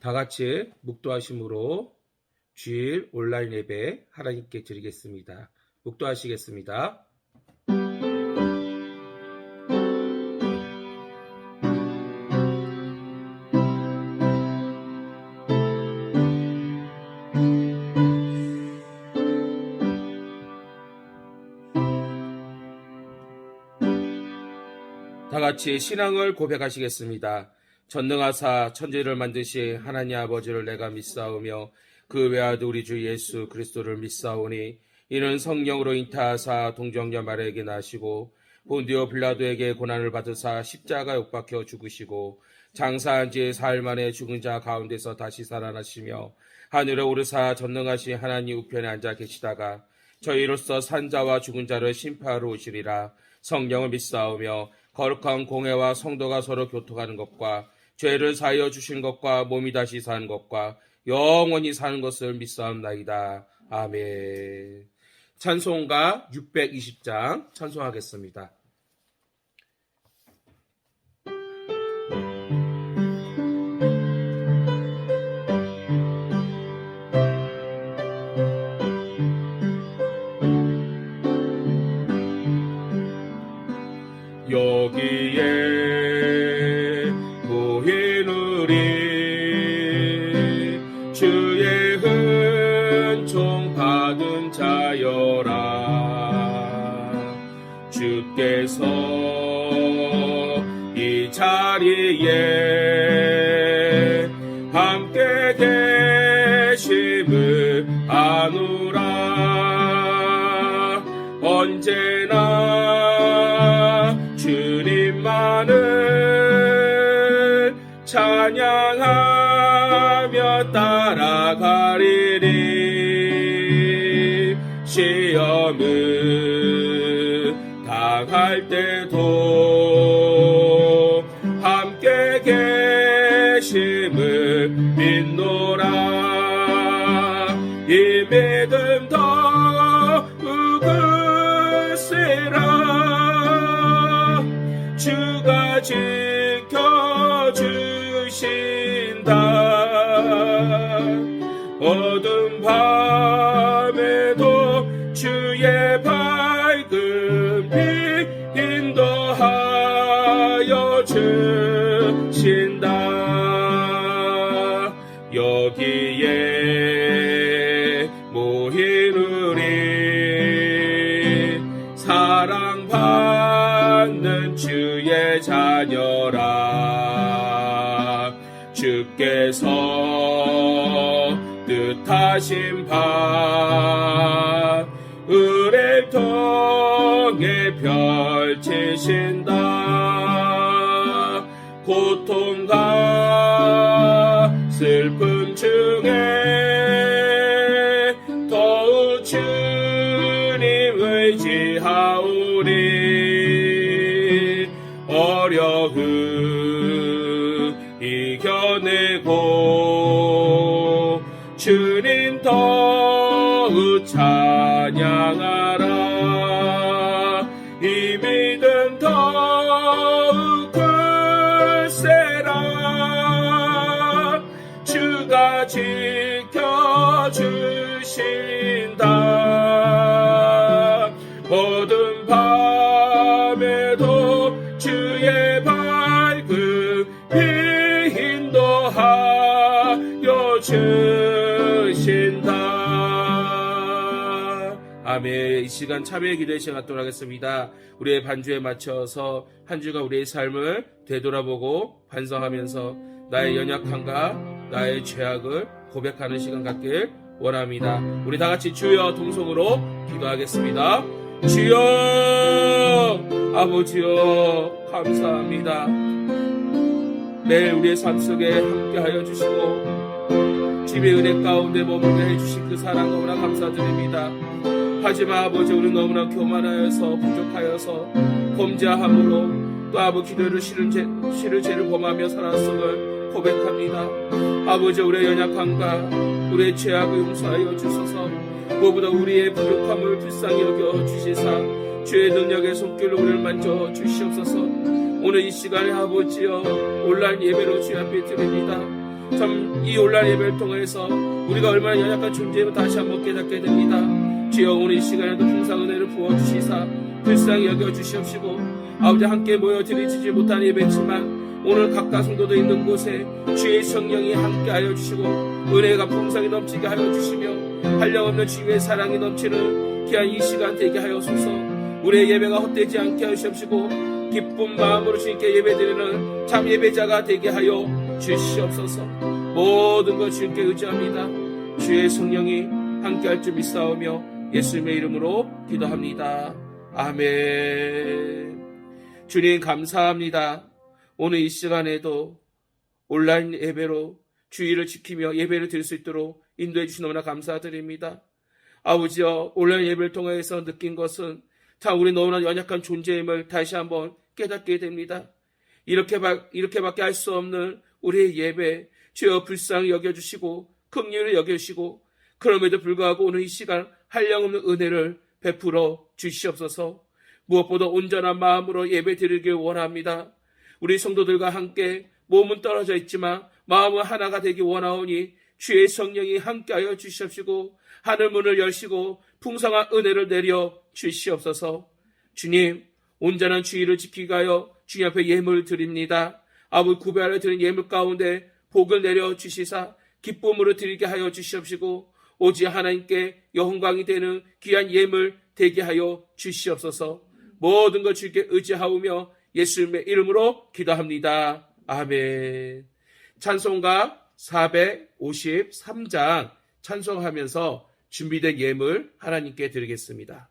다 같이 묵도하심으로 주일 온라인 예배 하나님께 드리겠습니다. 묵도하시겠습니다. 다 같이 신앙을 고백하시겠습니다. 전능하사 천지를 만드신 하나님 아버지를 내가 믿사오며 그 외아들 우리 주 예수 그리스도를 믿사오니 이는 성령으로 잉타하사 동정녀 마리아에게 나시고 본디오 빌라도에게 고난을 받으사 십자가에 못 박혀 죽으시고 장사한 지 사흘 만에 죽은 자 가운데서 다시 살아나시며 하늘에 오르사 전능하신 하나님 우편에 앉아 계시다가 저희로서 산자와 죽은 자를 심판하러 오시리라. 성령을 믿사오며 거룩한 공회와 성도가 서로 교통하는 것과 죄를 사하여 주신 것과 몸이 다시 사는 것과 영원히 사는 것을 믿사옵나이다. 아멘. 찬송가 620장 찬송하겠습니다. 여기에 모인 우리 주의 은총 받은 자여라. 주께서 이 자리에 함께 계심을 아노라. 언제나 주님만을 찬양하며 따라가리니 시험을 당할 때도 함께 계심을 믿노라. 이 믿음 더욱 으세라. 주가 지켜주신다. 어두운 밤에도 주의 밝은 빛 인도하여 주신다. 여기에 모인 우리 사랑받는 주의 자녀라. 주께서 뜻하신 바 은혜를 통해 펼치신다. 고통과 슬픔 중에 더욱 주님 의지하오리. 어려움 이겨내고 주님 더욱 찬양하라. 이 믿음 더욱 굳세라. 주가 지켜주신다. 어두운 밤에도 주의 밝은 빛 인도하여 주신다. 아멘. 이 시간 참여의 기도의 시간 갖도록 하겠습니다. 우리의 반주에 맞춰서 한 주가 우리의 삶을 되돌아보고 반성하면서 나의 연약함과 나의 죄악을 고백하는 시간 갖길 원합니다. 우리 다 같이 주여 동성으로 기도하겠습니다. 주여, 아버지여, 감사합니다. 매일 우리의 삶 속에 함께하여 주시고 주님의 은혜 가운데 머물게 해주신 그 사랑 너무나 감사드립니다. 하지만 아버지, 우리 너무나 교만하여서 부족하여서 범죄함으로 또 아버지 기도를 싫은 죄를 범하며 살았음을 고백합니다. 아버지, 우리의 연약함과 우리의 죄악을 용서하여 주소서. 무엇보다 우리의 부족함을 불쌍히 여겨 주시사 주의 능력의 손길로 우리를 만져 주시옵소서. 오늘 이 시간에 아버지여 온라인 예배로 주 앞에 드립니다. 참 이 온라인 예배를 통해서 우리가 얼마나 연약한 존재임을 다시 한번 깨닫게 됩니다. 주여 오늘 이 시간에도 풍성 은혜를 부어주시사 불쌍히 여겨주시옵시고 아버지 함께 모여 드리지 못한 예배지만 오늘 각각 성도도 있는 곳에 주의 성령이 함께하여 주시고 은혜가 풍성히 넘치게 하여 주시며 한량없는 주의 사랑이 넘치는 귀한 이 시간 되게 하여소서. 우리의 예배가 헛되지 않게 하시옵시고 기쁜 마음으로 주님께 예배드리는 참 예배자가 되게 하여 주시옵소서. 모든 것 주님께 의지합니다. 주의 성령이 함께할 줄 믿사오며 예수님의 이름으로 기도합니다. 아멘. 주님 감사합니다. 오늘 이 시간에도 온라인 예배로 주의를 지키며 예배를 드릴 수 있도록 인도해 주신 너무나 감사드립니다. 아버지여, 온라인 예배를 통해서 느낀 것은 참 우리 너무나 연약한 존재임을 다시 한번 깨닫게 됩니다. 이렇게밖에 할 수 없는 우리의 예배 주여 불쌍히 여겨주시고 긍휼히 여겨주시고 그럼에도 불구하고 오늘 이 시간 한량없는 은혜를 베풀어 주시옵소서. 무엇보다 온전한 마음으로 예배 드리길 원합니다. 우리 성도들과 함께 몸은 떨어져 있지만 마음은 하나가 되기 원하오니 주의 성령이 함께하여 주시옵시고 하늘 문을 여시고 풍성한 은혜를 내려 주시옵소서. 주님, 온전한 주의를 지키게 하여 주님 앞에 예물을 드립니다. 아버지 구별하여 드린 예물 가운데 복을 내려 주시사 기쁨으로 드리게 하여 주시옵시고 오직 하나님께 영광이 되는 귀한 예물 되게 하여 주시옵소서. 모든 것 주께 의지하오며 예수님의 이름으로 기도합니다. 아멘. 찬송가 453장 찬송하면서 준비된 예물 하나님께 드리겠습니다.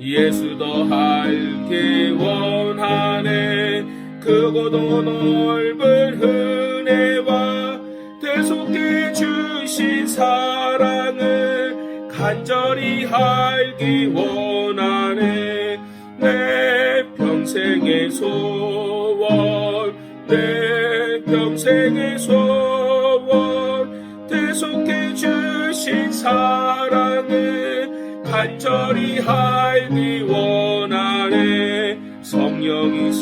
예수도 알기 원하네. 크고도 넓은 은혜와 대속해 주신 사랑을 간절히 알기 원하네. 내 평생의 소원, 내 평생의 소원, 대속해 주신 사랑을 간절히 알기 원하네. 성령이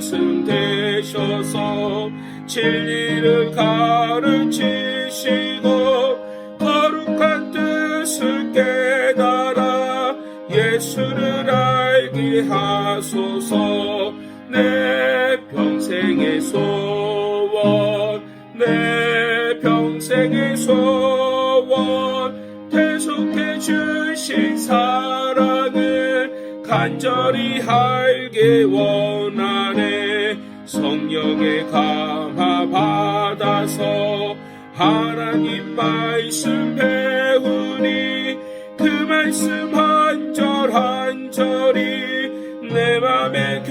스승되셔서 진리를 가르치시고 거룩한 뜻을 깨달아 예수를 알게 하소서. 내 평생의 소원, 내 평생의 소원, 대속해 주신 사랑을 간절히 알게 원하네. 성령의 감화 받아서 하나님 말씀 배우니 그 말씀 한 절 한 절이 내 맘에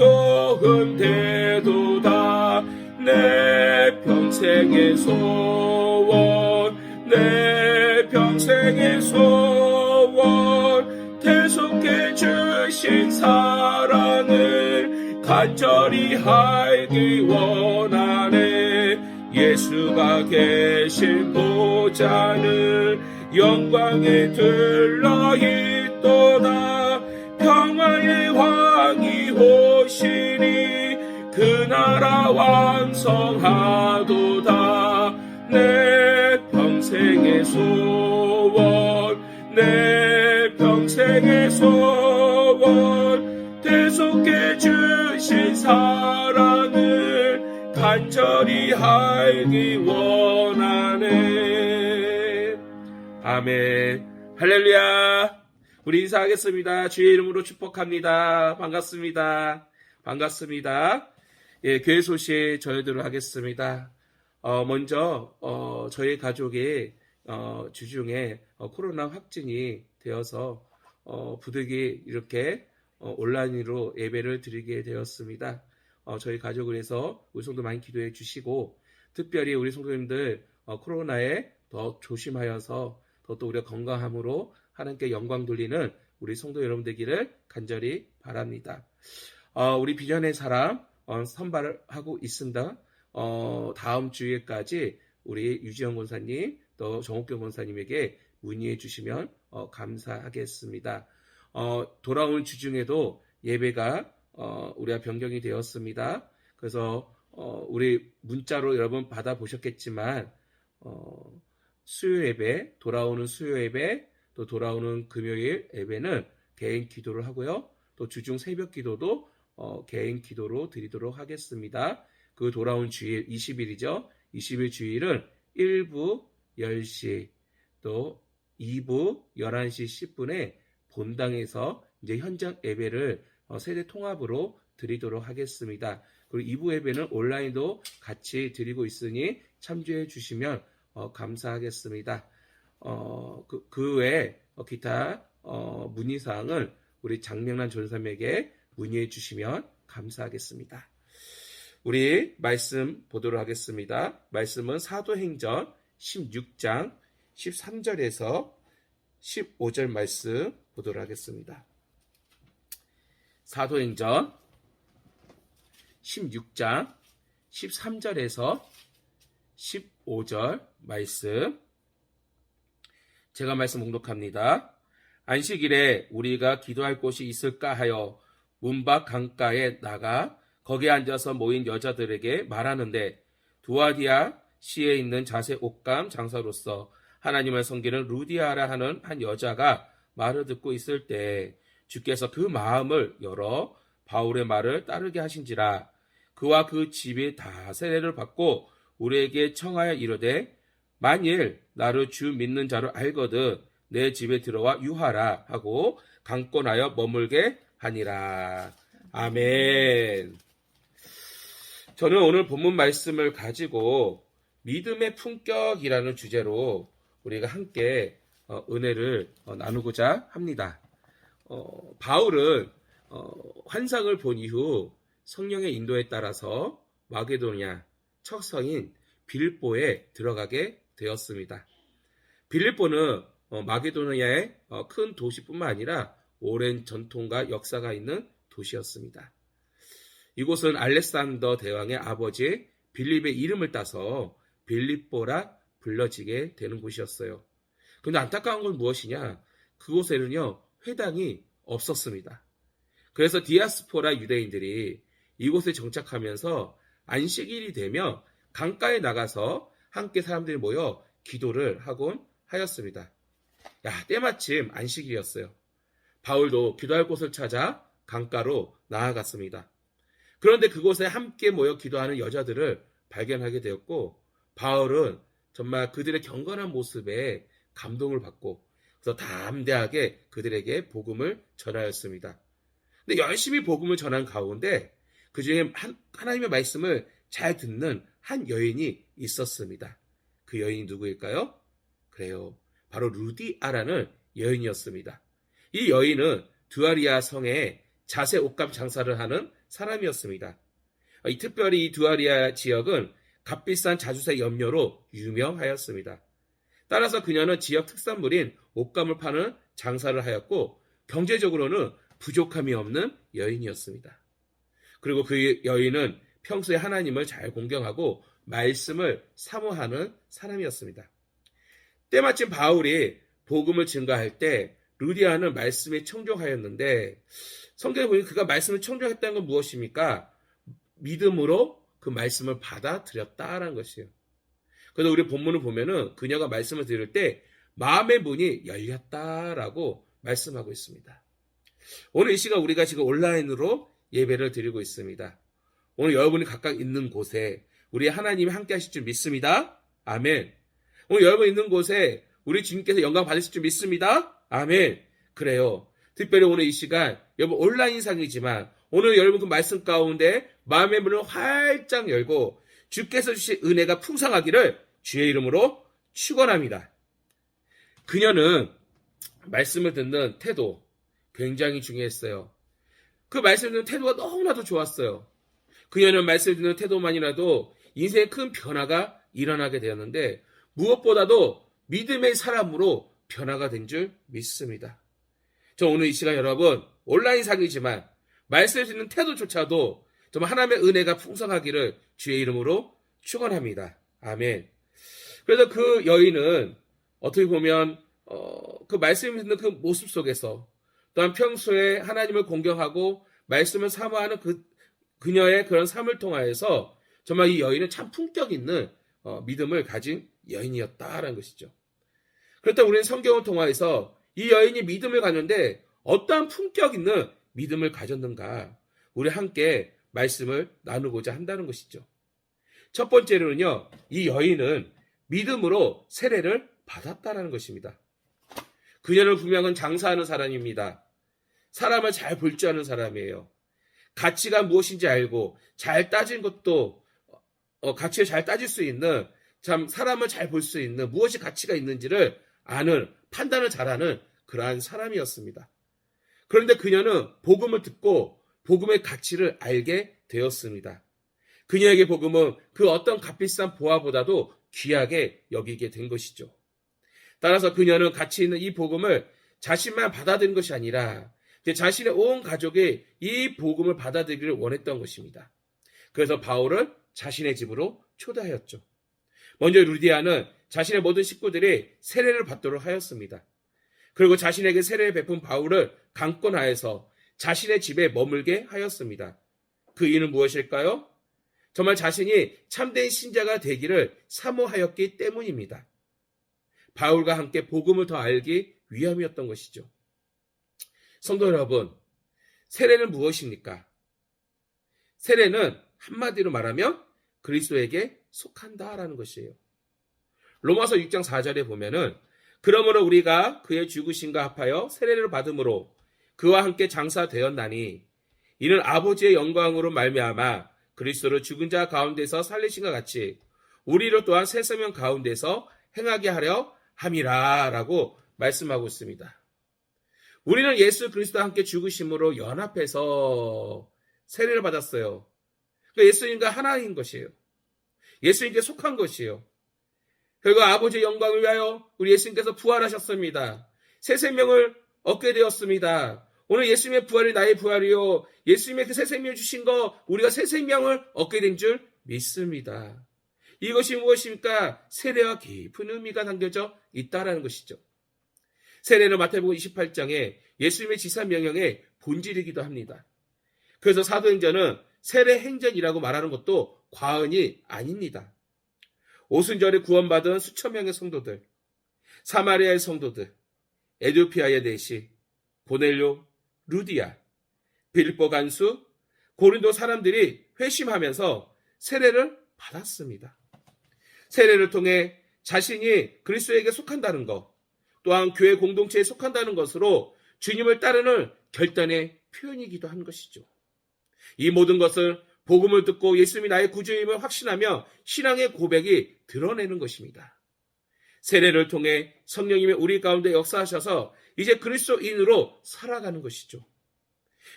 교훈되도다. 내 평생의 소원, 내 평생의 소원, 대속해 주신 사랑을 간절히 알기 원하네. 예수가 계신 보좌는 영광에 들러있도다. 평화의 왕이 오시니 그 나라 왕성하도다. 내 평생의 소원, 내 평생의 소원, 대속해 주신 사랑을 간절히 알기 원하네. 아멘. 할렐루야. 우리 인사하겠습니다. 주의 이름으로 축복합니다. 반갑습니다. 반갑습니다. 예, 교회 소식 저희들을 하겠습니다. 먼저 저희 가족이 주중에 코로나 확진이 되어서 부득이 이렇게 온라인으로 예배를 드리게 되었습니다. 저희 가족을 위해서 우리 성도 많이 기도해 주시고 특별히 우리 성도님들 코로나에 더 조심하여서 더 또 우리가 건강함으로 하나님께 영광 돌리는 우리 성도 여러분 되기를 간절히 바랍니다. 우리 비전의 사람 선발하고 있습니다. 다음 주에까지 우리 유지영 권사님 또 정옥경 권사님에게 문의해 주시면 감사하겠습니다. 돌아오는 주중에도 예배가 우리가 변경이 되었습니다. 그래서 우리 문자로 여러분 받아보셨겠지만 수요 예배, 돌아오는 수요 예배, 또 돌아오는 금요일 예배는 개인 기도를 하고요. 또 주중 새벽 기도도 개인 기도로 드리도록 하겠습니다. 그 돌아온 주일 20일이죠. 20일 주일은 1부 10시 또 2부 11시 10분에 본당에서 이제 현장 예배를 세대 통합으로 드리도록 하겠습니다. 그리고 2부 예배는 온라인도 같이 드리고 있으니 참조해 주시면 감사하겠습니다. 그 외에 기타 문의사항은 우리 장명란 전사님에게 문의해 주시면 감사하겠습니다. 우리 말씀 보도록 하겠습니다. 말씀은 사도행전 16장 13절에서 15절 말씀 보도록 하겠습니다. 사도행전 16장 13절에서 15절 말씀 제가 말씀 봉독합니다. 안식일에 우리가 기도할 곳이 있을까 하여 문 밖 강가에 나가 거기에 앉아서 모인 여자들에게 말하는데 두아디아 시에 있는 자세 옥감 장사로서 하나님을 섬기는 루디아라 하는 한 여자가 말을 듣고 있을 때 주께서 그 마음을 열어 바울의 말을 따르게 하신지라. 그와 그 집이 다 세례를 받고 우리에게 청하여 이르되 만일 나를 주 믿는 자로 알거든 내 집에 들어와 유하라 하고 강권하여 머물게 하니라. 아멘. 저는 오늘 본문 말씀을 가지고 믿음의 품격이라는 주제로 우리가 함께 은혜를 나누고자 합니다. 바울은 환상을 본 이후 성령의 인도에 따라서 마게도냐 첫 성인 빌립보에 들어가게 되었습니다. 빌립보는 마게도니아의 큰 도시뿐만 아니라 오랜 전통과 역사가 있는 도시였습니다. 이곳은 알렉산더 대왕의 아버지 빌립의 이름을 따서 빌립보라 불러지게 되는 곳이었어요. 그런데 안타까운 건 무엇이냐? 그곳에는요 회당이 없었습니다. 그래서 디아스포라 유대인들이 이곳에 정착하면서 안식일이 되면 강가에 나가서 함께 사람들이 모여 기도를 하곤 하였습니다. 때마침 안식일이었어요. 바울도 기도할 곳을 찾아 강가로 나아갔습니다. 그런데 그곳에 함께 모여 기도하는 여자들을 발견하게 되었고 바울은 정말 그들의 경건한 모습에 감동을 받고 그래서 담대하게 그들에게 복음을 전하였습니다. 근데 열심히 복음을 전한 가운데 그 중에 하나님의 말씀을 잘 듣는 한 여인이 있었습니다. 그 여인이 누구일까요? 그래요. 바로 루디아라는 여인이었습니다. 이 여인은 두아리아 성에 자세 옷감 장사를 하는 사람이었습니다. 특별히 이 두아리아 지역은 값비싼 자주색 염료로 유명하였습니다. 따라서 그녀는 지역 특산물인 옷감을 파는 장사를 하였고 경제적으로는 부족함이 없는 여인이었습니다. 그리고 그 여인은 평소에 하나님을 잘 공경하고 말씀을 사모하는 사람이었습니다. 때마침 바울이 복음을 증거할 때 루디아는 말씀에 청종하였는데 성경에 보니 그가 말씀을 청종했다는 건 무엇입니까? 믿음으로 그 말씀을 받아들였다라는 것이에요. 그래서 우리 본문을 보면은 그녀가 말씀을 들을 때 마음의 문이 열렸다라고 말씀하고 있습니다. 오늘 이 시간 우리가 지금 온라인으로 예배를 드리고 있습니다. 오늘 여러분이 각각 있는 곳에 우리 하나님이 함께 하실 줄 믿습니다. 아멘. 오늘 여러분 있는 곳에 우리 주님께서 영광 받으실 줄 믿습니다. 아멘. 그래요. 특별히 오늘 이 시간 여러분 온라인상이지만 오늘 여러분 그 말씀 가운데 마음의 문을 활짝 열고 주께서 주신 은혜가 풍성하기를 주의 이름으로 축원합니다. 그녀는 말씀을 듣는 태도 굉장히 중요했어요. 그 말씀을 듣는 태도가 너무나도 좋았어요. 그녀는 말씀을 듣는 태도만이라도 인생에 큰 변화가 일어나게 되었는데 무엇보다도 믿음의 사람으로 변화가 된 줄 믿습니다. 저 오늘 이 시간 여러분 온라인상이지만 말씀을 듣는 태도조차도 정말 하나님의 은혜가 풍성하기를 주의 이름으로 축원합니다. 아멘. 그래서 그 여인은 어떻게 보면 그 말씀을 듣는 그 모습 속에서 또한 평소에 하나님을 공경하고 말씀을 사모하는 그녀의 그런 삶을 통하여서 정말 이 여인은 참 품격 있는 믿음을 가진 여인이었다라는 것이죠. 그렇다면 우리는 성경을 통하여서 이 여인이 믿음을 가졌는데 어떠한 품격 있는 믿음을 가졌는가, 우리 함께 말씀을 나누고자 한다는 것이죠. 첫 번째로는요, 이 여인은 믿음으로 세례를 받았다라는 것입니다. 그녀는 분명은 장사하는 사람입니다. 사람을 잘 볼 줄 아는 사람이에요. 가치가 무엇인지 알고 잘 따진 것도 가치를 잘 따질 수 있는, 참 사람을 잘 볼 수 있는, 무엇이 가치가 있는지를 아는, 판단을 잘하는 그러한 사람이었습니다. 그런데 그녀는 복음을 듣고 복음의 가치를 알게 되었습니다. 그녀에게 복음은 그 어떤 값비싼 보화보다도 귀하게 여기게 된 것이죠. 따라서 그녀는 가치 있는 이 복음을 자신만 받아들인 것이 아니라 자신의 온 가족이 이 복음을 받아들이기를 원했던 것입니다. 그래서 바울을 자신의 집으로 초대하였죠. 먼저 루디아는 자신의 모든 식구들이 세례를 받도록 하였습니다. 그리고 자신에게 세례를 베푼 바울을 강권하여서 자신의 집에 머물게 하였습니다. 그 이유는 무엇일까요? 정말 자신이 참된 신자가 되기를 사모하였기 때문입니다. 바울과 함께 복음을 더 알기 위함이었던 것이죠. 성도 여러분, 세례는 무엇입니까? 세례는 한마디로 말하면 그리스도에게 속한다라는 것이에요. 로마서 6장 4절에 보면은 그러므로 우리가 그의 죽으심과 합하여 세례를 받음으로 그와 함께 장사되었나니 이는 아버지의 영광으로 말미암아 그리스도를 죽은 자 가운데서 살리신과 같이 우리를 또한 새 생명 가운데서 행하게 하려 함이라 라고 말씀하고 있습니다. 우리는 예수 그리스도와 함께 죽으심으로 연합해서 세례를 받았어요. 그러니까 예수님과 하나인 것이에요. 예수님께 속한 것이에요. 그리고 아버지의 영광을 위하여 우리 예수님께서 부활하셨습니다. 새 생명을 얻게 되었습니다. 오늘 예수님의 부활이 나의 부활이요, 예수님의 그 새 생명을 주신 거, 우리가 새 생명을 얻게 된 줄 믿습니다. 이것이 무엇입니까? 세례와 깊은 의미가 담겨져 있다라는 것이죠. 세례는 마태복음 28장에 예수님의 지사명령의 본질이기도 합니다. 그래서 사도행전은 세례행전이라고 말하는 것도 과언이 아닙니다. 오순절에 구원받은 수천 명의 성도들, 사마리아의 성도들, 에디오피아의 내시, 보넬료, 루디아, 빌립보 간수, 고린도 사람들이 회심하면서 세례를 받았습니다. 세례를 통해 자신이 그리스도에게 속한다는 것, 또한 교회 공동체에 속한다는 것으로 주님을 따르는 결단의 표현이기도 한 것이죠. 이 모든 것을 복음을 듣고 예수님이 나의 구주임을 확신하며 신앙의 고백이 드러내는 것입니다. 세례를 통해 성령님이 우리 가운데 역사하셔서 이제 그리스도인으로 살아가는 것이죠.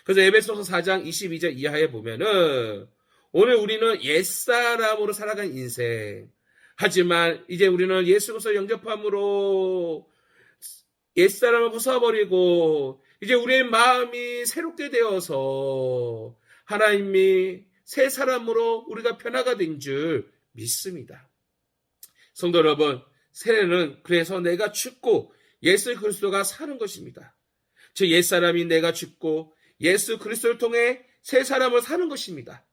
그래서 에베소서 4장 22절 이하에 보면은 오늘 우리는 옛사람으로 살아간 인생, 하지만 이제 우리는 예수 그리스도 영접함으로 옛사람을 부숴버리고 이제 우리의 마음이 새롭게 되어서 하나님이 새 사람으로 우리가 변화가 된 줄 믿습니다. 성도 여러분, 세례는 그래서 내가 죽고 예수 그리스도가 사는 것입니다. 즉 옛사람이 내가 죽고 예수 그리스도를 통해 새 사람을 사는 것입니다.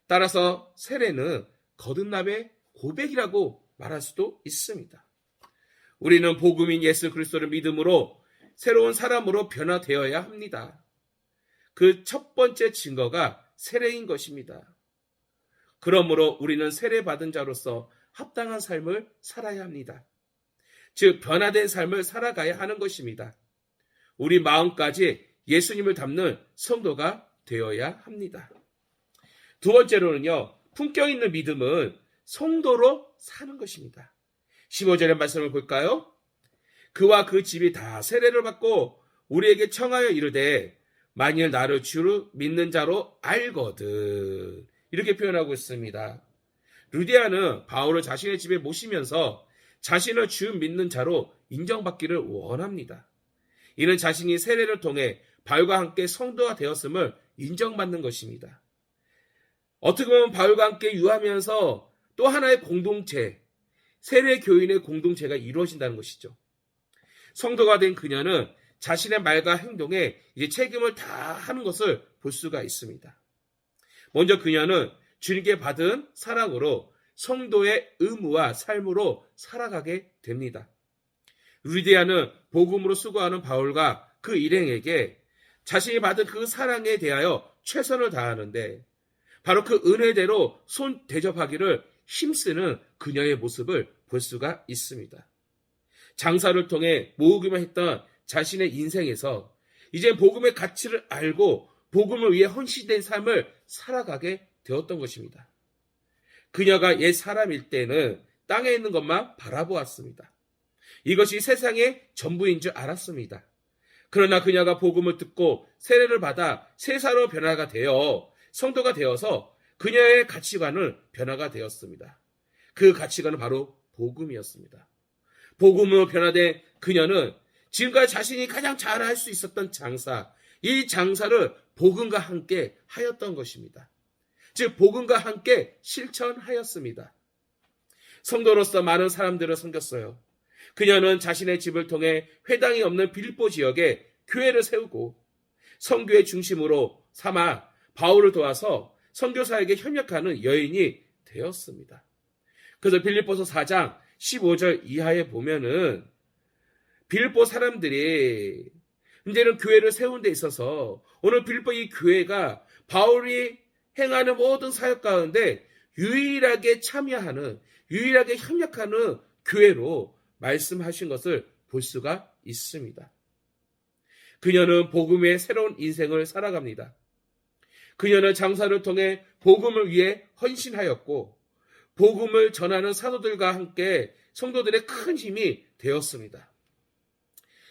따라서 세례는 거듭남의 고백이라고 말할 수도 있습니다. 우리는 복음인 예수 그리스도를 믿음으로 새로운 사람으로 변화되어야 합니다. 그 첫 번째 증거가 세례인 것입니다. 그러므로 우리는 세례받은 자로서 합당한 삶을 살아야 합니다. 즉 변화된 삶을 살아가야 하는 것입니다. 우리 마음까지 예수님을 닮는 성도가 되어야 합니다. 두 번째로는요, 품격 있는 믿음은 성도로 사는 것입니다. 15절의 말씀을 볼까요? 그와 그 집이 다 세례를 받고 우리에게 청하여 이르되 만일 나를 주로 믿는 자로 알거든, 이렇게 표현하고 있습니다. 루디아는 바울을 자신의 집에 모시면서 자신을 주 믿는 자로 인정받기를 원합니다. 이는 자신이 세례를 통해 바울과 함께 성도가 되었음을 인정받는 것입니다. 어떻게 보면 바울과 함께 유하면서 또 하나의 공동체, 세례 교인의 공동체가 이루어진다는 것이죠. 성도가 된 그녀는 자신의 말과 행동에 이제 책임을 다 하는 것을 볼 수가 있습니다. 먼저 그녀는 주님께 받은 사랑으로 성도의 의무와 삶으로 살아가게 됩니다. 루디아는 복음으로 수고하는 바울과 그 일행에게 자신이 받은 그 사랑에 대하여 최선을 다하는데 바로 그 은혜대로 손 대접하기를 힘쓰는 그녀의 모습을 볼 수가 있습니다. 장사를 통해 모으기만 했던 자신의 인생에서 이제 복음의 가치를 알고 복음을 위해 헌신된 삶을 살아가게 되었던 것입니다. 그녀가 옛 사람일 때는 땅에 있는 것만 바라보았습니다. 이것이 세상의 전부인 줄 알았습니다. 그러나 그녀가 복음을 듣고 세례를 받아 새사로 변화가 되어 성도가 되어서 그녀의 가치관은 변화가 되었습니다. 그 가치관은 바로 복음이었습니다. 복음으로 변화된 그녀는 지금까지 자신이 가장 잘할 수 있었던 장사, 이 장사를 복음과 함께 하였던 것입니다. 즉 복음과 함께 실천하였습니다. 성도로서 많은 사람들을 섬겼어요. 그녀는 자신의 집을 통해 회당이 없는 빌립보 지역에 교회를 세우고 선교의 중심으로 삼아 바울을 도와서 선교사에게 협력하는 여인이 되었습니다. 그래서 빌립보서 4장 15절 이하에 보면은 빌립보 사람들이 이제는 교회를 세운 데 있어서 오늘 빌립보 이 교회가 바울이 행하는 모든 사역 가운데 유일하게 참여하는, 유일하게 협력하는 교회로 말씀하신 것을 볼 수가 있습니다. 그녀는 복음의 새로운 인생을 살아갑니다. 그녀는 장사를 통해 복음을 위해 헌신하였고 복음을 전하는 사도들과 함께 성도들의 큰 힘이 되었습니다.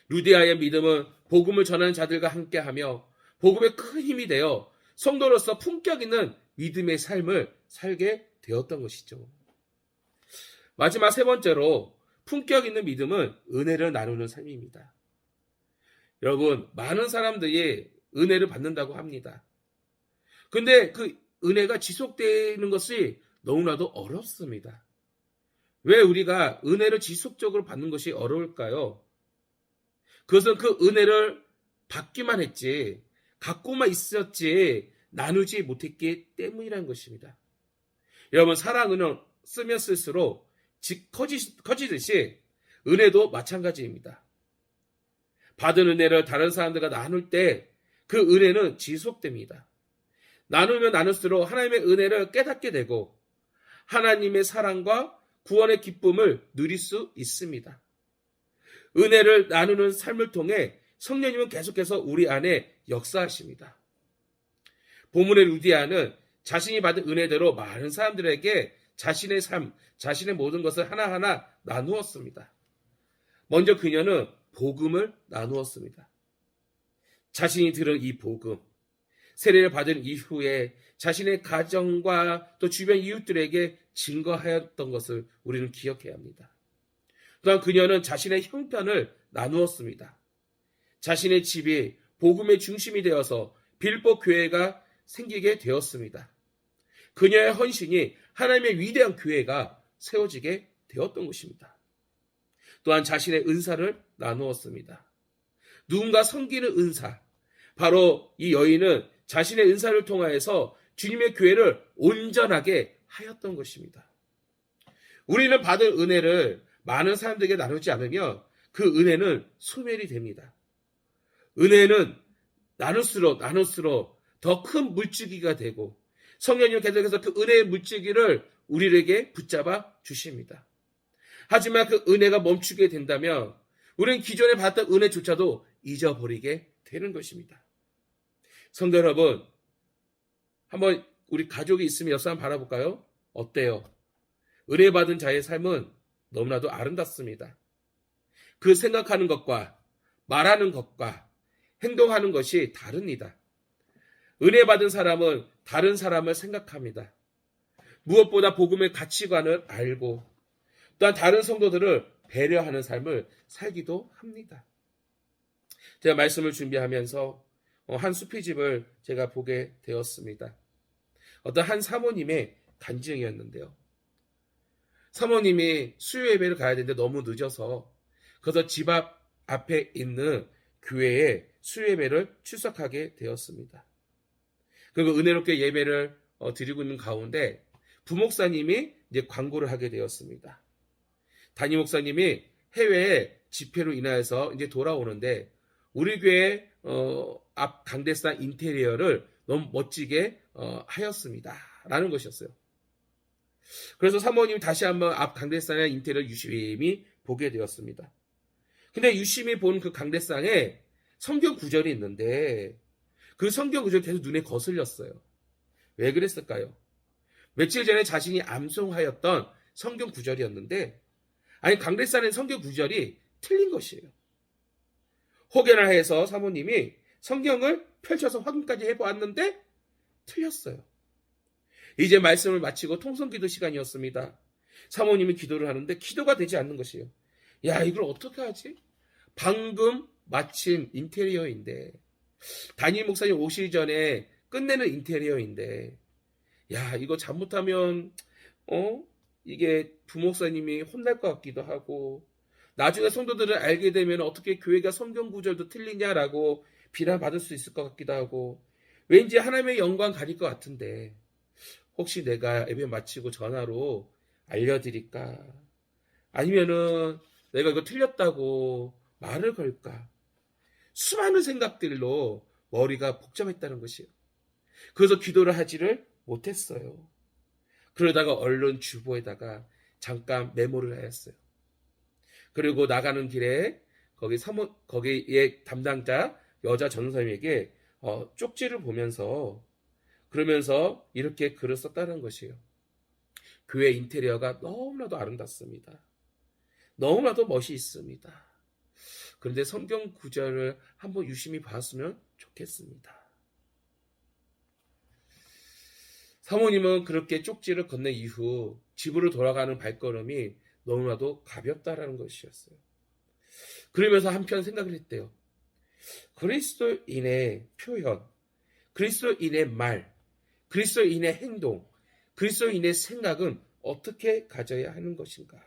루디아의 믿음은 복음을 전하는 자들과 함께하며 복음의 큰 힘이 되어 성도로서 품격 있는 믿음의 삶을 살게 되었던 것이죠. 마지막 세 번째로 품격 있는 믿음은 은혜를 나누는 삶입니다. 여러분, 많은 사람들이 은혜를 받는다고 합니다. 근데 그 은혜가 지속되는 것이 너무나도 어렵습니다. 왜 우리가 은혜를 지속적으로 받는 것이 어려울까요? 그것은 그 은혜를 받기만 했지, 갖고만 있었지, 나누지 못했기 때문이라는 것입니다. 여러분, 사랑은 쓰면 쓸수록 커지듯이 은혜도 마찬가지입니다. 받은 은혜를 다른 사람들과 나눌 때 그 은혜는 지속됩니다. 나누면 나눌수록 하나님의 은혜를 깨닫게 되고 하나님의 사랑과 구원의 기쁨을 누릴 수 있습니다. 은혜를 나누는 삶을 통해 성령님은 계속해서 우리 안에 역사하십니다. 본문의 루디아는 자신이 받은 은혜대로 많은 사람들에게 자신의 삶, 자신의 모든 것을 하나하나 나누었습니다. 먼저 그녀는 복음을 나누었습니다. 자신이 들은 이 복음, 세례를 받은 이후에 자신의 가정과 또 주변 이웃들에게 증거하였던 것을 우리는 기억해야 합니다. 또한 그녀는 자신의 형편을 나누었습니다. 자신의 집이 복음의 중심이 되어서 빌립보 교회가 생기게 되었습니다. 그녀의 헌신이 하나님의 위대한 교회가 세워지게 되었던 것입니다. 또한 자신의 은사를 나누었습니다. 누군가 섬기는 은사, 바로 이 여인은 자신의 은사를 통하여서 주님의 교회를 온전하게 하였던 것입니다. 우리는 받은 은혜를 많은 사람들에게 나누지 않으면 그 은혜는 소멸이 됩니다. 은혜는 나눌수록 더 큰 물줄기가 되고 성령님 계속해서 그 은혜의 물줄기를 우리에게 붙잡아 주십니다. 하지만 그 은혜가 멈추게 된다면 우리는 기존에 받았던 은혜조차도 잊어버리게 되는 것입니다. 성도 여러분, 한번 우리 가족이 있으면 옆 사람 바라볼까요? 어때요? 은혜 받은 자의 삶은 너무나도 아름답습니다. 그 생각하는 것과 말하는 것과 행동하는 것이 다릅니다. 은혜 받은 사람은 다른 사람을 생각합니다. 무엇보다 복음의 가치관을 알고 또한 다른 성도들을 배려하는 삶을 살기도 합니다. 제가 말씀을 준비하면서 한 수피집을 제가 보게 되었습니다. 어떤 한 사모님의 간증이었는데요. 사모님이 수요 예배를 가야 되는데 너무 늦어서 그래서 집 앞에 있는 교회에 수요예배를 출석하게 되었습니다. 그리고 은혜롭게 예배를 드리고 있는 가운데 부목사님이 이제 광고를 하게 되었습니다. 담임 목사님이 해외에 집회로 인하여서 이제 돌아오는데 우리 교회 앞 강대상 인테리어를 너무 멋지게 하였습니다. 라는 것이었어요. 그래서 사모님이 다시 한번 앞 강대상의 인테리어 유심히 보게 되었습니다. 근데 유심히 본 그 강대상에 성경 구절이 있는데 그 성경 구절이 계속 눈에 거슬렸어요. 왜 그랬을까요? 며칠 전에 자신이 암송하였던 성경 구절이었는데 아니 강대상의 성경 구절이 틀린 것이에요. 혹여나 해서 사모님이 성경을 펼쳐서 확인까지 해보았는데 틀렸어요. 이제 말씀을 마치고 통성기도 시간이었습니다. 사모님이 기도를 하는데 기도가 되지 않는 것이에요. 야, 이걸 어떻게 하지? 방금 마친 인테리어인데 담임 목사님 오시기 전에 끝내는 인테리어인데 야, 이거 잘못하면 이게 부목사님이 혼날 것 같기도 하고 나중에 성도들을 알게 되면 어떻게 교회가 성경 구절도 틀리냐라고 비난받을 수 있을 것 같기도 하고 왠지 하나님의 영광 가릴 것 같은데 혹시 내가 예배 마치고 전화로 알려드릴까? 아니면은 내가 이거 틀렸다고 말을 걸까? 수많은 생각들로 머리가 복잡했다는 것이에요. 그래서 기도를 하지를 못했어요. 그러다가 얼른 주보에다가 잠깐 메모를 하였어요. 그리고 나가는 길에 거기에 담당자 여자 전도사님에게 쪽지를 보면서 그러면서 이렇게 글을 썼다는 것이에요. 교회 인테리어가 너무나도 아름답습니다. 너무나도 멋이 있습니다. 그런데 성경 구절을 한번 유심히 봤으면 좋겠습니다. 사모님은 그렇게 쪽지를 건넨 이후 집으로 돌아가는 발걸음이 너무나도 가볍다라는 것이었어요. 그러면서 한편 생각을 했대요. 그리스도인의 표현, 그리스도인의 말, 그리스도인의 행동, 그리스도인의 생각은 어떻게 가져야 하는 것인가?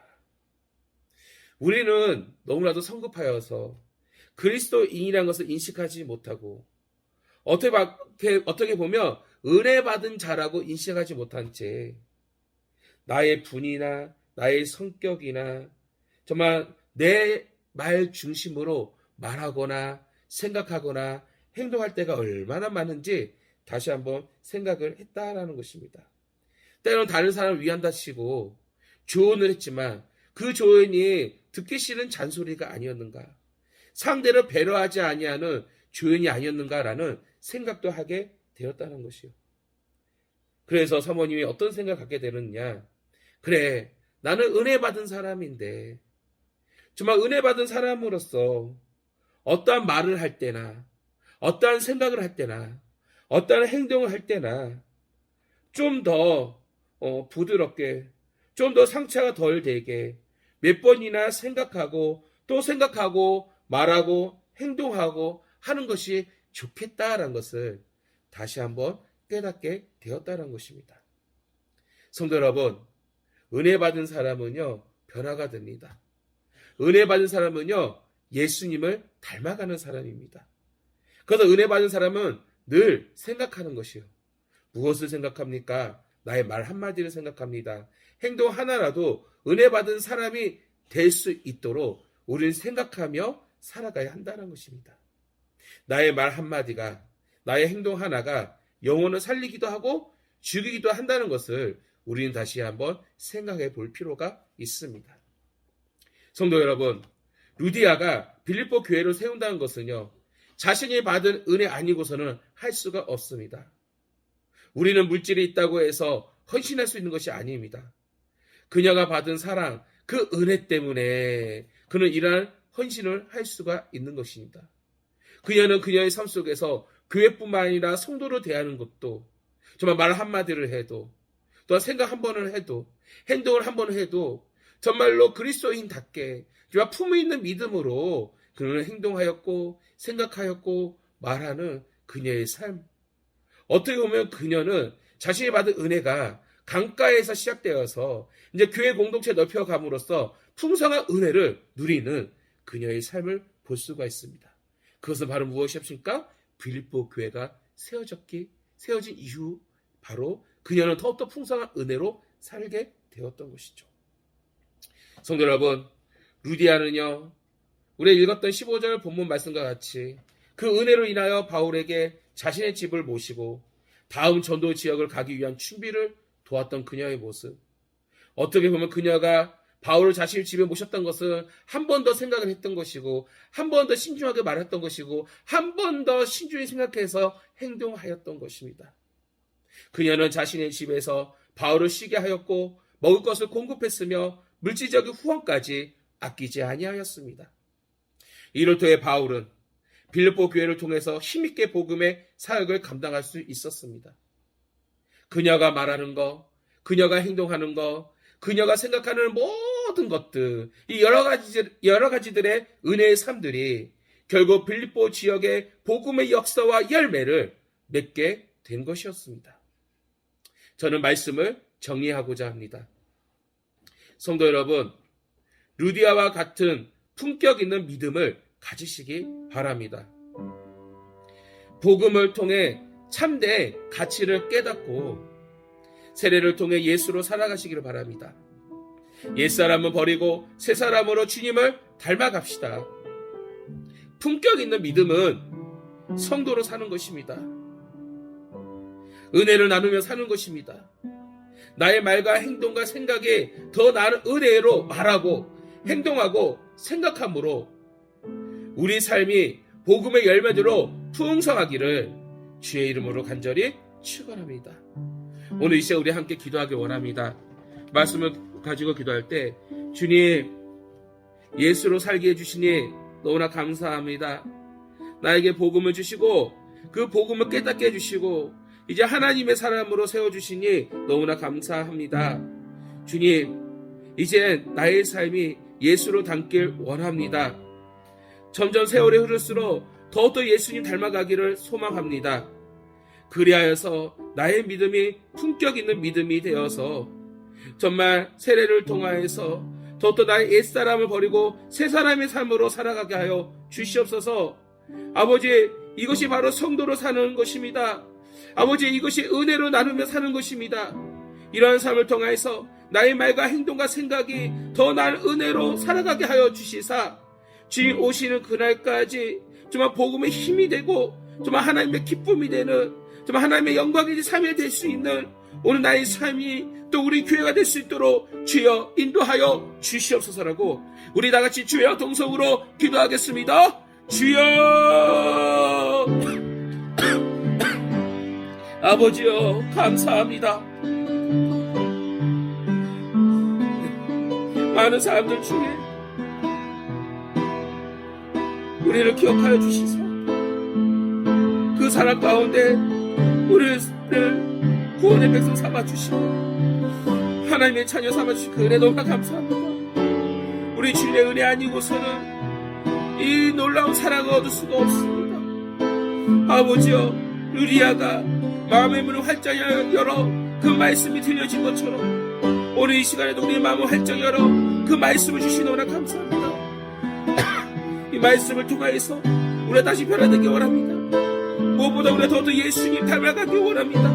우리는 너무나도 성급하여서 그리스도인이라는 것을 인식하지 못하고 어떻게 보면 은혜 받은 자라고 인식하지 못한 채 나의 분이나 나의 성격이나 정말 내 말 중심으로 말하거나 생각하거나 행동할 때가 얼마나 많은지 다시 한번 생각을 했다라는 것입니다. 때로는 다른 사람을 위한다시고 조언을 했지만 그 조언이 듣기 싫은 잔소리가 아니었는가? 상대를 배려하지 아니하는 조언이 아니었는가라는 생각도 하게 되었다는 것이요. 그래서 사모님이 어떤 생각을 갖게 되느냐? 그래, 나는 은혜 받은 사람인데 정말 은혜 받은 사람으로서 어떠한 말을 할 때나 어떠한 생각을 할 때나 어떠한 행동을 할 때나 좀 더 부드럽게 좀 더 상처가 덜 되게 몇 번이나 생각하고 또 생각하고 말하고 행동하고 하는 것이 좋겠다라는 것을 다시 한번 깨닫게 되었다는 것입니다. 성도 여러분, 은혜 받은 사람은요 변화가 됩니다. 은혜 받은 사람은요 예수님을 닮아가는 사람입니다. 그래서 은혜 받은 사람은 늘 생각하는 것이요. 무엇을 생각합니까? 나의 말 한마디를 생각합니다. 행동 하나라도 은혜 받은 사람이 될 수 있도록 우리는 생각하며 살아가야 한다는 것입니다. 나의 말 한마디가 나의 행동 하나가 영혼을 살리기도 하고 죽이기도 한다는 것을 우리는 다시 한번 생각해 볼 필요가 있습니다. 성도 여러분, 루디아가 빌립보 교회를 세운다는 것은요 자신이 받은 은혜 아니고서는 할 수가 없습니다. 우리는 물질이 있다고 해서 헌신할 수 있는 것이 아닙니다. 그녀가 받은 사랑, 그 은혜 때문에 그는 이러한 헌신을 할 수가 있는 것입니다. 그녀는 그녀의 삶 속에서 교회뿐만 아니라 성도로 대하는 것도 정말 말 한마디를 해도 또한 생각 한 번을 해도 행동을 한 번 해도 정말로 그리스도인답게 정말 품위 있는 믿음으로 그는 행동하였고 생각하였고 말하는 그녀의 삶. 어떻게 보면 그녀는 자신이 받은 은혜가 강가에서 시작되어서 이제 교회 공동체 넓혀감으로써 풍성한 은혜를 누리는 그녀의 삶을 볼 수가 있습니다. 그것은 바로 무엇이었습니까? 빌립보 교회가 세워진 이후 바로 그녀는 더욱더 풍성한 은혜로 살게 되었던 것이죠. 성도 여러분, 루디아는요, 우리가 읽었던 15절 본문 말씀과 같이 그 은혜로 인하여 바울에게 자신의 집을 모시고 다음 전도 지역을 가기 위한 준비를 도왔던 그녀의 모습, 어떻게 보면 그녀가 바울을 자신의 집에 모셨던 것은 한 번 더 생각을 했던 것이고, 한 번 더 신중하게 말했던 것이고, 한 번 더 신중히 생각해서 행동하였던 것입니다. 그녀는 자신의 집에서 바울을 쉬게 하였고 먹을 것을 공급했으며 물질적인 후원까지 아끼지 아니하였습니다. 이를 통해 바울은 빌립보 교회를 통해서 힘있게 복음의 사역을 감당할 수 있었습니다. 그녀가 말하는 것, 그녀가 행동하는 것, 그녀가 생각하는 모든 것들, 이 여러 가지들의 은혜의 삶들이 결국 빌립보 지역의 복음의 역사와 열매를 맺게 된 것이었습니다. 저는 말씀을 정리하고자 합니다. 성도 여러분, 루디아와 같은 품격 있는 믿음을 가지시기 바랍니다. 복음을 통해 참된 가치를 깨닫고 세례를 통해 예수로 살아가시기를 바랍니다. 옛사람은 버리고 새사람으로 주님을 닮아갑시다. 품격 있는 믿음은 성도로 사는 것입니다. 은혜를 나누며 사는 것입니다. 나의 말과 행동과 생각이 더 나은 은혜로 말하고 행동하고 생각함으로 우리 삶이 복음의 열매대로 풍성하기를 주의 이름으로 간절히 축원합니다. 오늘 이 시간 우리 함께 기도하기 원합니다. 말씀을 가지고 기도할 때 주님, 예수로 살게 해주시니 너무나 감사합니다. 나에게 복음을 주시고 그 복음을 깨닫게 해주시고 이제 하나님의 사람으로 세워주시니 너무나 감사합니다. 주님, 이제 나의 삶이 예수로 닮길 원합니다. 점점 세월이 흐를수록 더욱더 예수님 닮아가기를 소망합니다. 그리하여서 나의 믿음이 품격 있는 믿음이 되어서 정말 세례를 통하여서 더욱더 나의 옛사람을 버리고 새사람의 삶으로 살아가게 하여 주시옵소서. 아버지, 이것이 바로 성도로 사는 것입니다. 아버지, 이것이 은혜로 나누며 사는 것입니다. 이러한 삶을 통하여서 나의 말과 행동과 생각이 더 나은 은혜로 살아가게 하여 주시사 주님 오시는 그날까지 정말 복음의 힘이 되고 정말 하나님의 기쁨이 되는 정말 하나님의 영광의 삶이 될 수 있는 오늘 나의 삶이 또 우리 교회가 될 수 있도록 주여 인도하여 주시옵소서라고 우리 다같이 주여 동성으로 기도하겠습니다. 주여 아버지여 감사합니다. 많은 사람들 중에 우리를 기억하여 주시사 그 사랑 가운데 우리를 구원의 백성 삼아주시고 하나님의 자녀 삼아주시고 그 은혜 너무나 감사합니다. 우리 주님의 은혜 아니고서는 이 놀라운 사랑을 얻을 수가 없습니다. 아버지여, 루디아가 마음의 문을 활짝 열어 그 말씀이 들려진 것처럼 오늘 이 시간에도 우리의 마음을 활짝 열어 그 말씀을 주시니 너무나 감사합니다. 이 말씀을 통하여서 우리가 다시 변화되기 원합니다. 무엇보다 우리가 더더 예수님 닮아가기 원합니다.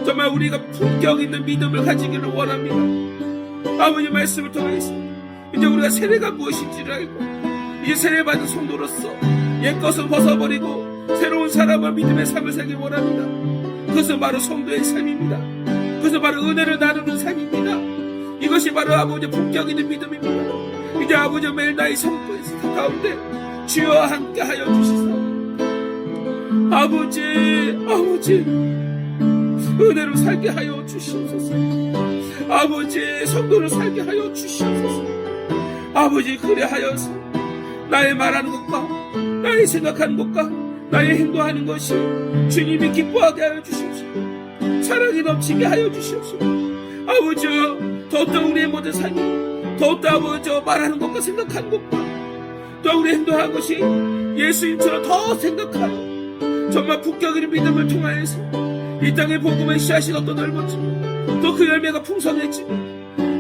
정말 우리가 품격 있는 믿음을 가지기를 원합니다. 아버지 말씀을 통해서 이제 우리가 세례가 무엇인지를 알고 이제 세례받은 성도로서 옛것을 벗어버리고 새로운 사람과 믿음의 삶을 살기 원합니다. 그것은 바로 성도의 삶입니다. 그것은 바로 은혜를 나누는 삶입니다. 이것이 바로 아버지 품격 있는 믿음입니다. 이제 아버지 매일 나의 삶 가운데 주여 함께 하여 주시사 아버지 은혜로 살게 하여 주시옵소서. 아버지 성도로 살게 하여 주시옵소서. 아버지 그래하여서 나의 말하는 것과 나의 생각하는 것과 나의 행동하는 것이 주님이 기뻐하게 하여 주시옵소서. 사랑이 넘치게 하여 주시옵소서. 아버지여 더욱더 우리의 모든 삶이 더욱더 아버지여 말하는 것과 생각하는 것과 또 우리 행동하는 것이 예수님처럼 더 생각하여 정말 품격 있는 믿음을 통하여서 이 땅의 복음의 씨앗이 더 넓어지고 또 그 열매가 풍성해지고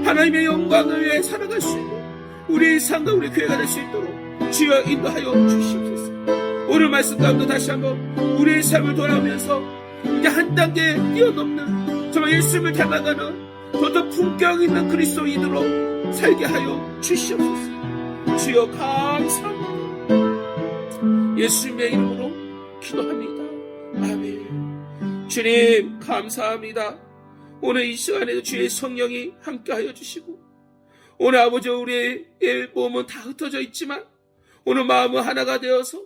하나님의 영광을 위해 살아갈 수 있는 우리의 삶과 우리 교회가 될 수 있도록 주여 인도하여 주시옵소서. 오늘 말씀 가운데 다시 한번 우리의 삶을 돌아오면서 이제 한 단계 뛰어넘는 정말 예수님을 닮아가는 더 품격 있는 그리스도인으로 살게 하여 주시옵소서. 주여 감사합니다. 예수님의 이름으로 기도합니다. 아멘. 주님 감사합니다. 오늘 이 시간에도 주의 성령이 함께하여 주시고, 오늘 아버지 우리의 몸은 다 흩어져 있지만 오늘 마음은 하나가 되어서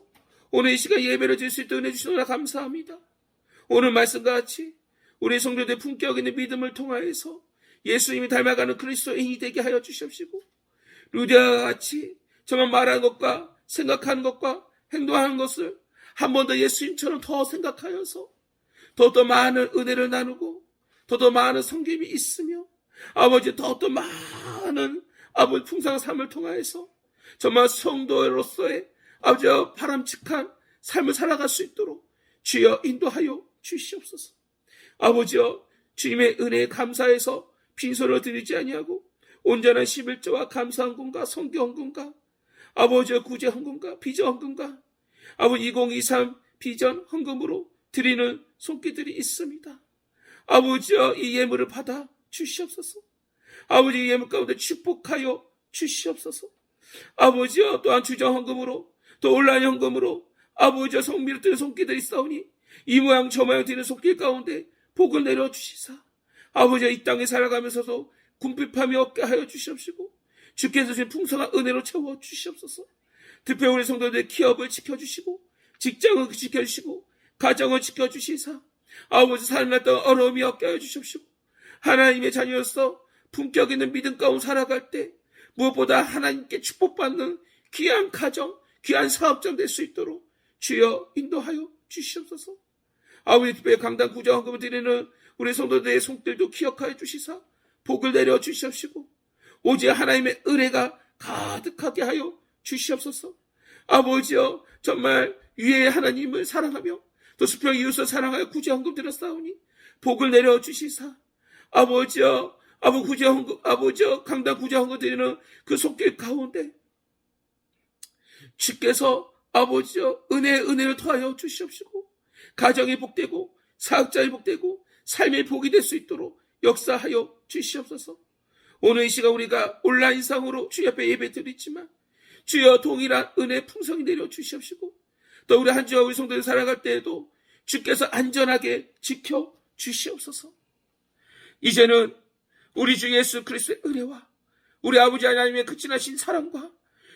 오늘 이 시간 예배를 드릴 수 있도록 은혜 주시노라 감사합니다. 오늘 말씀과 같이 우리 성도들의 품격 있는 믿음을 통하여서 예수님이 닮아가는 그리스도인이 되게 하여 주시옵시고, 루디아와 같이 정말 말하는 것과 생각하는 것과 행동하는 것을 한 번 더 예수님처럼 더 생각하여서 더더 많은 은혜를 나누고 더더 많은 섬김이 있으며 아버지 더더 많은 아버지 풍성한 삶을 통하여서 정말 성도로서의 아버지 바람직한 삶을 살아갈 수 있도록 주여 인도하여 주시옵소서. 아버지여 주님의 은혜에 감사해서 빈소를 드리지 아니하고 온전한 11조와 감사 헌금과 성교 헌금과 아버지의 구제 헌금과 비전 헌금과 아버지 2023 비전 헌금으로 드리는 손길들이 있습니다. 아버지여 이 예물을 받아 주시옵소서. 아버지 이 예물 가운데 축복하여 주시옵소서. 아버지여 또한 주정 헌금으로 또 온라인 헌금으로 아버지여 성미를 드리는 손길들이 있사오니 이 모양 저 모양 드리는 손길 가운데 복을 내려주시사 아버지여 이 땅에 살아가면서도 궁핍함이 없게 하여 주시옵시고 주께서 주신 풍성한 은혜로 채워 주시옵소서. 특히 우리 성도들의 기업을 지켜주시고 직장을 지켜주시고 가정을 지켜주시사 아버지 삶날 동안 어려움이 없게 하여 주시옵시고 하나님의 자녀로서 품격 있는 믿음 가운데 살아갈 때 무엇보다 하나님께 축복받는 귀한 가정, 귀한 사업장 될 수 있도록 주여 인도하여 주시옵소서. 아버지 특별히 강단 구정 헌금을 드리는 우리 성도들의 손길도 기억하여 주시사 복을 내려 주시옵시고 오직 하나님의 은혜가 가득하게 하여 주시옵소서. 아버지여 정말 위에 하나님을 사랑하며 또 수평 이웃을 사랑하여 구제 헌금 드렸사오니 복을 내려 주시사 아버지여 아버지여 강단 구제 헌금 드리는 그 손길 가운데 주께서 아버지여 은혜를 더하여 주시옵시고 가정이 복되고 사역자의 복되고 삶의 복이 될 수 있도록 역사하여 주시옵소서. 오늘 이 시간 우리가 온라인상으로 주 옆에 예배 드리지만 주여 동일한 은혜 풍성히 내려 주시옵시고 또 우리 한 주와 우리 성도들 살아갈 때에도 주께서 안전하게 지켜 주시옵소서. 이제는 우리 주 예수 그리스도의 은혜와 우리 아버지 하나님의 그 지나신 사랑과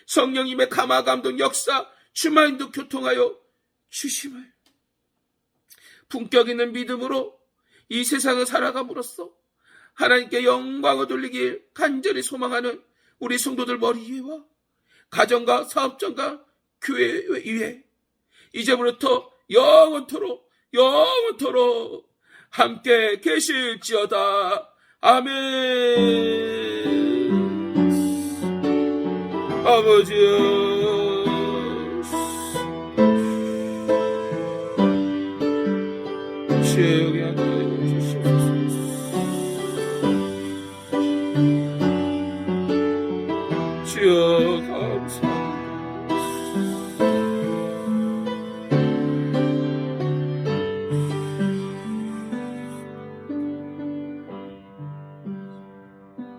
성령님의 감화 감동 역사 주마인도 교통하여 주심을 품격 있는 믿음으로 이 세상을 살아감으로써 하나님께 영광을 돌리길 간절히 소망하는 우리 성도들 머리 위에와 가정과 사업장과 교회 위에 이제부터 영원토록 함께 계실지어다. 아멘. 아버지여 주의 여기 앉아 주시옵소서. 주여 감사합니다.